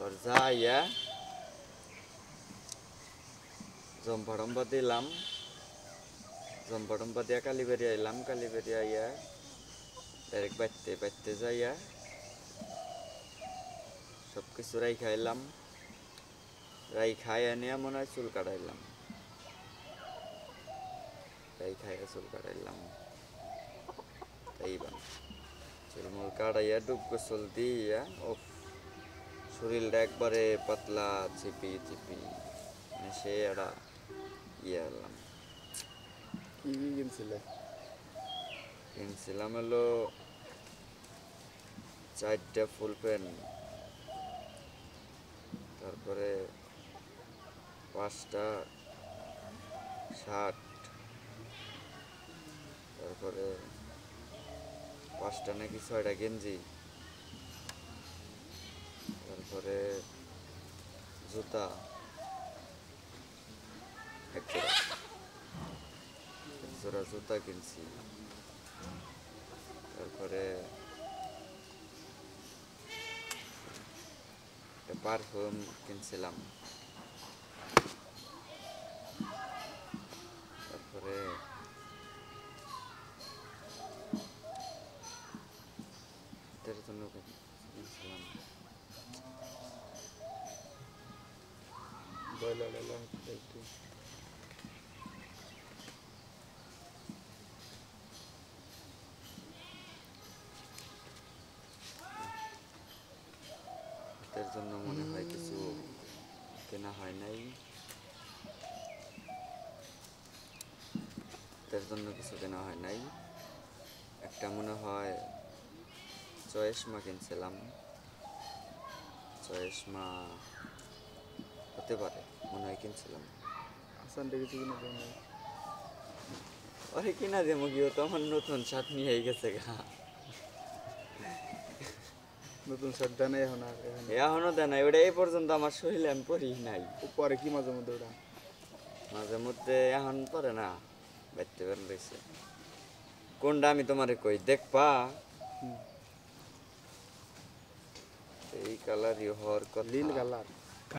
তোর যাইয়া জম্পা দিলাম, জম্পা দিয়া কালীবাড়ি আইলাম, কালীবাড়ি আইয়া ডাইরেক্ট বাইতে যাইয়া সব কিছু রাই খাইলাম, রাই খাই আনিয়া মনে হয় চুল কাটাইলাম, রাই খাইয়া চুল কাটাইলাম। তাই চুলমুল কাটাইয়া ডুব গোসল দিয়া শরীরটা একবারে পাতলা চিপি মানে সে একটা ইয়ে এলাম। কি কিনছিলাম হলো 4টা ফুল প্যান্ট, তারপরে 5টা শার্ট, তারপরে 5টা নাকি 6টা গেঞ্জি, তারপরে জুতা এক জোড়া জুতা কিনছি, তারপরে পারফিউম কিনছিলাম, তারপরে এটার জন্য কিনছিলাম এটার জন্য মনে হয় কিছু কেনা হয় নাই, এটার জন্য কিছু কেনা হয় নাই। একটা মনে হয় চয়েসমা কিনছিলাম, চয়েসমা হতে পারে, মনে হয় কিনছিলাম। আরে কিনা দেবো কি, তো আমার নতুন শার্ট নিয়ে গেছে গা, নতুন শার্ট দেয় নাই এখনো দেয় নাই, ওটা এই পর্যন্ত আমার শরীরে আমি পরি নাই। পরে কি মাঝে মধ্যে ওটা মাঝে মধ্যে এখন পরে না, বাইতে বের রয়েছে। কোনটা আমি তোমারে কই দেখবা, এই কালার হওয়ার কথা, নীল কালার।